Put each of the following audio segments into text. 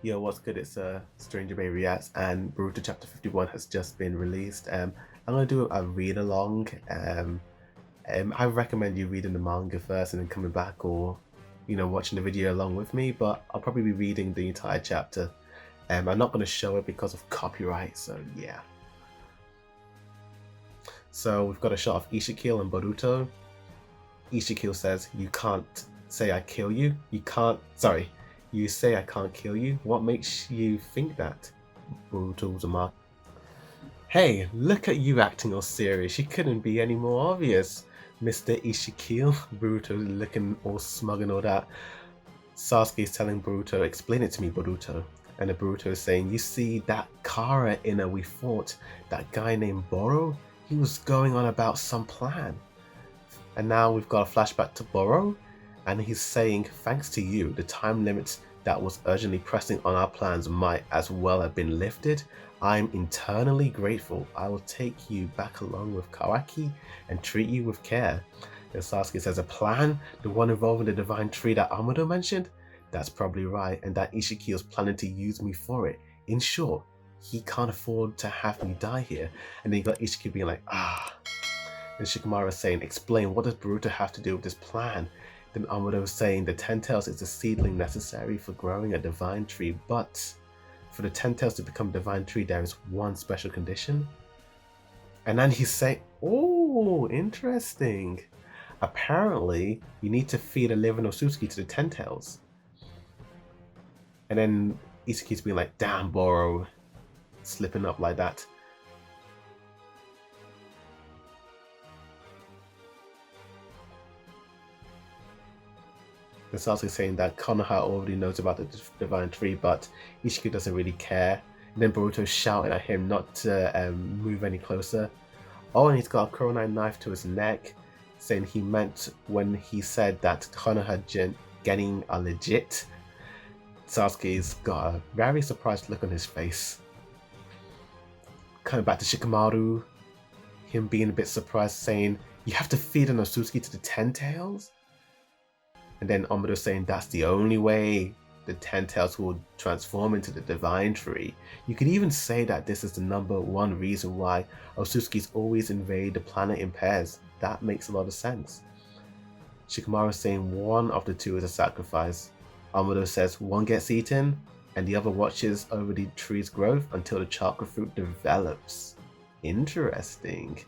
Yo, what's good? It's Stranger Bay Reacts, and Boruto Chapter 51 has just been released. I'm gonna do a read along. I recommend you reading the manga first and then coming back, or watching the video along with me. But I'll probably be reading the entire chapter. I'm not gonna show it because of copyright, so yeah. So we've got a shot of Issaki and Boruto. Issaki says, "You can't say I kill you. You can't. Sorry." You say I can't kill you? What makes you think that? Boruto Uzumaki. Hey, look at you acting all serious. You couldn't be any more obvious, Mr. Ishikil. Boruto looking all smug and all that. Sasuke's telling Boruto, explain it to me, Boruto. And the Boruto is saying, you see, that Kara inner we fought, that guy named Boro, he was going on about some plan. And now we've got a flashback to Boro, and he's saying, thanks to you, the time limits that was urgently pressing on our plans might as well have been lifted. I'm eternally grateful. I will take you back along with Kawaki and treat you with care. And Sasuke says, a plan? The one involving the divine tree that Amado mentioned? That's probably right, and that Ishiki is planning to use me for it. In short, he can't afford to have me die here. And then you got Ishiki being like, and Shikamaru saying, explain, what does Boruto have to do with this plan? Then Amado is saying the 10 tails is the seedling necessary for growing a divine tree, but for the 10 tails to become a divine tree, there is one special condition. And then he's saying, oh, interesting. Apparently, you need to feed a living Otsutsuki to the 10 tails. And then Isaki's being like, damn, Boro, slipping up like that. And Sasuke saying that Konoha already knows about the divine tree, but Ishiki doesn't really care. And then Boruto shouting at him not to move any closer. Oh, and he's got a Kuronai knife to his neck, saying he meant when he said that Konoha getting a legit. Sasuke's got a very surprised look on his face. Coming back to Shikamaru, him being a bit surprised, saying, you have to feed an Otsutsuki to the 10 tails? And then Amado saying that's the only way the 10 tails will transform into the divine tree. You could even say that this is the #1 reason why Otsutsukis always invade the planet in pairs. That makes a lot of sense. Shikamaru saying one of the two is a sacrifice. Amado says one gets eaten and the other watches over the tree's growth until the chakra fruit develops. Interesting.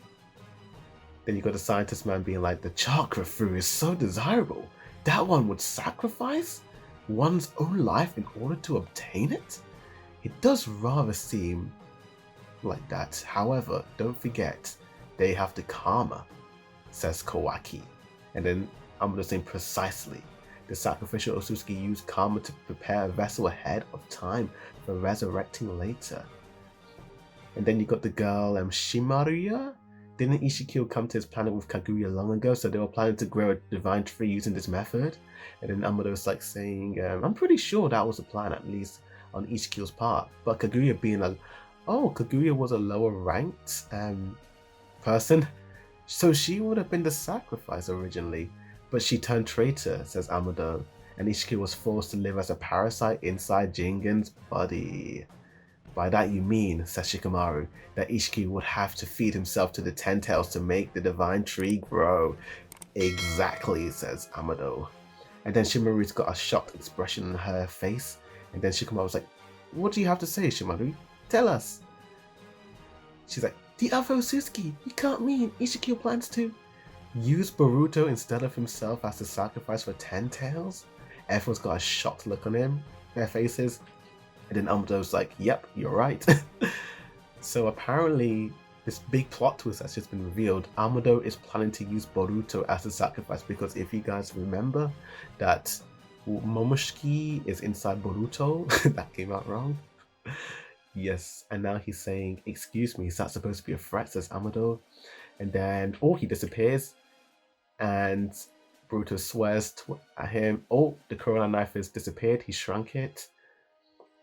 Then you got the scientist man being like, the chakra fruit is so desirable. That one would sacrifice one's own life in order to obtain it? It does rather seem like that. However, don't forget, they have the karma, says Kawaki. And then Amado saying precisely, the sacrificial Otsutsuki used karma to prepare a vessel ahead of time for resurrecting later. And then you got the girl Shimaruya. Didn't Ishiki come to his planet with Kaguya long ago, so they were planning to grow a divine tree using this method? And then Amado's like saying, I'm pretty sure that was the plan, at least on Ishiki's part. But Kaguya being like, oh, Kaguya was a lower ranked person, so she would have been the sacrifice originally. But she turned traitor, says Amado, and Ishiki was forced to live as a parasite inside Jingen's body. By that you mean, says Shikamaru, that Ishiki would have to feed himself to the 10 tails to make the divine tree grow. Exactly, says Amado. And then Shimaru's got a shocked expression on her face. And then Shikamaru's like, what do you have to say, Shimaru? Tell us. She's like, the other Otsutsuki, you can't mean Ishiki plans to use Boruto instead of himself as the sacrifice for 10 tails? Everyone's got a shocked look on their faces. And then Amado's like, yep, you're right. So apparently, this big plot twist that's just been revealed, Amado is planning to use Boruto as a sacrifice, because if you guys remember that Momoshiki is inside Boruto, that came out wrong. Yes, and now he's saying, excuse me, is that supposed to be a threat, says Amado. And then, he disappears, and Boruto swears at him, the Kuronai knife has disappeared, he shrunk it.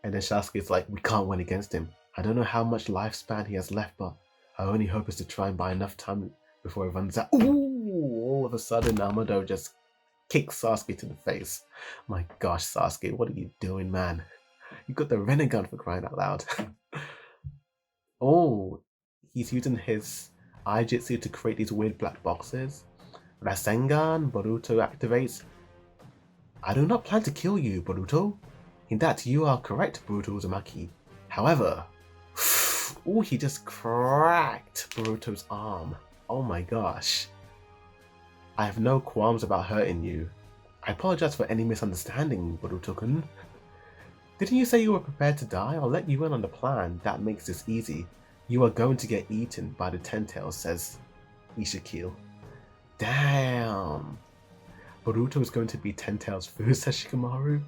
And then Sasuke's like, we can't win against him. I don't know how much lifespan he has left, but our only hope is to try and buy enough time before he runs out. Ooh! All of a sudden, Amado just kicks Sasuke to the face. My gosh, Sasuke, what are you doing, man? You got the Renegon for crying out loud. Oh, he's using his Ijitsu to create these weird black boxes. Rasengan, Boruto activates. I do not plan to kill you, Boruto. In that, you are correct, Boruto Uzumaki. However, oh, he just cracked Boruto's arm. Oh my gosh. I have no qualms about hurting you. I apologize for any misunderstanding, Boruto-kun. Didn't you say you were prepared to die? I'll let you in on the plan. That makes this easy. You are going to get eaten by the Ten Tails, says Issaki. Damn. Boruto is going to be Ten Tails' food, says Shikamaru.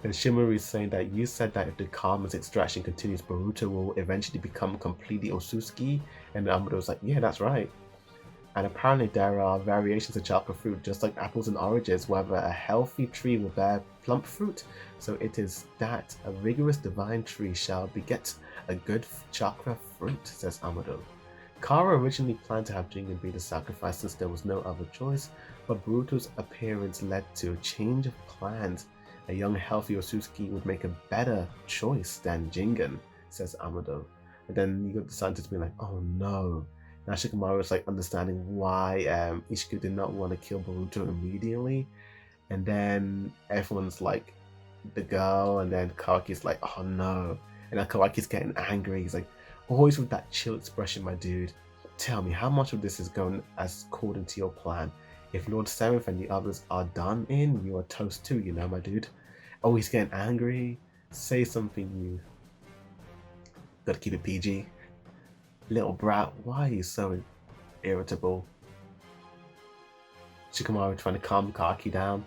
And Shimuru is saying that you said that if the karma's extraction continues, Boruto will eventually become completely Otsutsuki. And Amado's like, yeah, that's right. And apparently there are variations of chakra fruit, just like apples and oranges, whether a healthy tree will bear plump fruit. So it is that a rigorous divine tree shall beget a good chakra fruit, says Amado. Kara originally planned to have Jingan be the sacrifice since there was no other choice, but Boruto's appearance led to a change of plans. A young healthy Otsutsuki would make a better choice than Jingan, says Amado. And then you got the scientists being like, oh no. Now Shikamaru is like understanding why Issaki did not want to kill Boruto immediately. And then everyone's like, the girl, and then Kawaki's like, oh no. And then Kawaki's getting angry. He's like, always with that chill expression, my dude. Tell me, how much of this is going as according to your plan? If Lord Seraph and the others are done in, you are toast too, you know, my dude. Oh, he's getting angry. Say something, you. Gotta keep it PG. Little brat, why are you so irritable? Shikamaru trying to calm Kawaki down.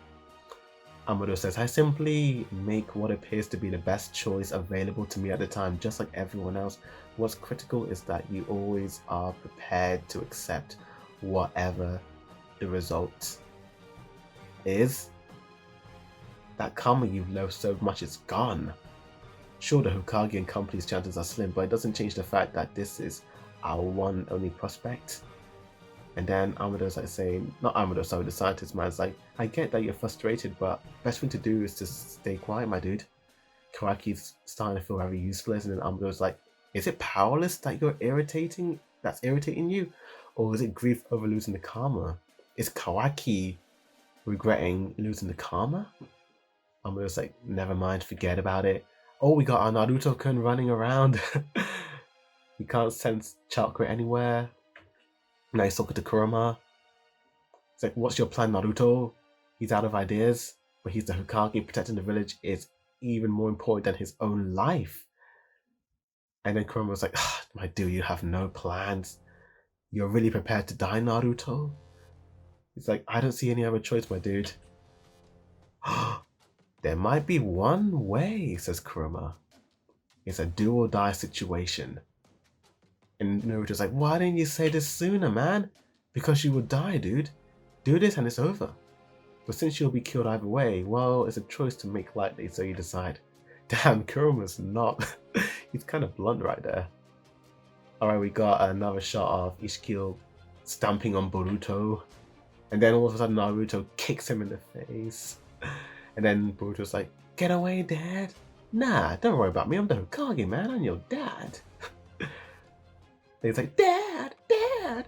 Amado says, I simply make what appears to be the best choice available to me at the time, just like everyone else. What's critical is that you always are prepared to accept whatever the result is. That karma you've loved so much is gone. Sure, the Hokage and company's chances are slim, but it doesn't change the fact that this is our one only prospect. And then Amado's like saying, not Amado, sorry, the scientist man's like, I get that you're frustrated, but best thing to do is to stay quiet, my dude. Kawaki's starting to feel very useless, and then Amado's like, is it powerless that you're irritating, that's irritating you? Or is it grief over losing the karma? Is Kawaki regretting losing the karma? Amado's like, never mind, forget about it. Oh, we got our Naruto-kun running around. We can't sense chakra anywhere. Now he's talking to Kurama. It's like, what's your plan, Naruto? He's out of ideas, but he's the Hokage. Protecting the village is even more important than his own life. And then Kurama was like, my dude, you have no plans. You're really prepared to die, Naruto? He's like, I don't see any other choice, my dude. There might be one way, says Kurama. It's a do or die situation. And Naruto's like, why didn't you say this sooner, man? Because you would die, dude. Do this and it's over. But since you'll be killed either way, well, it's a choice to make lightly, so you decide. Damn, Kurama's not. He's kind of blunt right there. Alright, we got another shot of Issaki stamping on Boruto. And then all of a sudden Naruto kicks him in the face. And then Boruto's like, get away, Dad. Nah, don't worry about me. I'm the Hokage, man. I'm your dad. And he's like, Dad, Dad.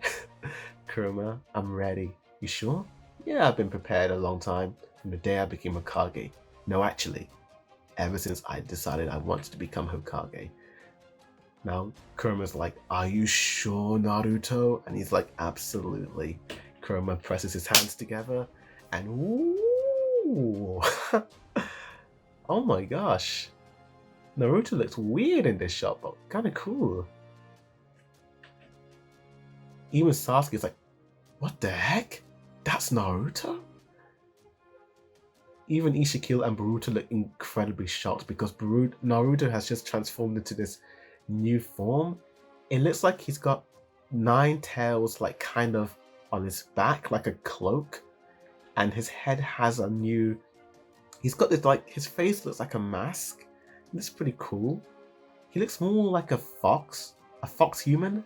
Kurama, I'm ready. You sure? Yeah, I've been prepared a long time. From the day I became Hokage. No, actually, ever since I decided I wanted to become Hokage. Now, Kurama's like, are you sure, Naruto? And he's like, absolutely. Kurama presses his hands together and ooh. Oh my gosh. Naruto looks weird in this shot, but kind of cool. Even Sasuke's like, what the heck? That's Naruto? Even Issaki and Boruto look incredibly shocked because Naruto has just transformed into this new form. It looks like he's got 9 tails, like kind of on his back, like a cloak, and his head has a new. He's got this, like, his face looks like a mask. It's pretty cool. He looks more like a fox human.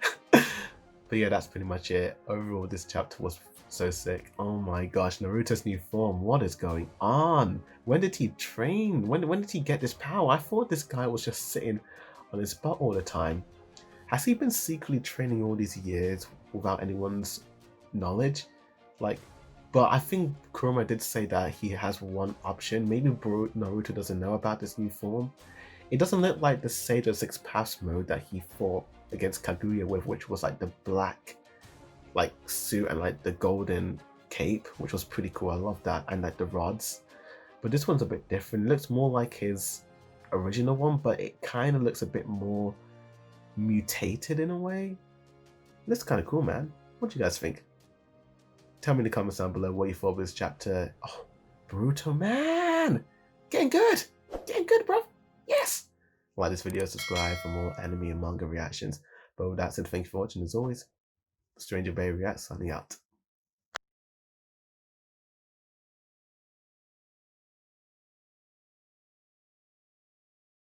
But yeah, that's pretty much it. Overall, this chapter was so sick. Oh my gosh, Naruto's new form. What is going on? When did he train? When did he get this power? I thought this guy was just sitting on his butt all the time. Has he been secretly training all these years without anyone's knowledge? Like, but I think Kurama did say that he has one option. Maybe Naruto doesn't know about this new form. It doesn't look like the Sage of Six Paths mode that he fought against Kaguya with, which was like the black like suit and like the golden cape, which was pretty cool. I love that, and like the rods. But this one's a bit different. It looks more like his original one, but it kind of looks a bit more mutated in a way. It looks kind of cool, man. What do you guys think? Tell me in the comments down below what you thought of this chapter. Oh, Boruto, man! Getting good! Getting good, bro! Yes! Like this video, subscribe for more anime and manga reactions. But with that said, thank you for watching as always. Stranger Bay Reacts signing out.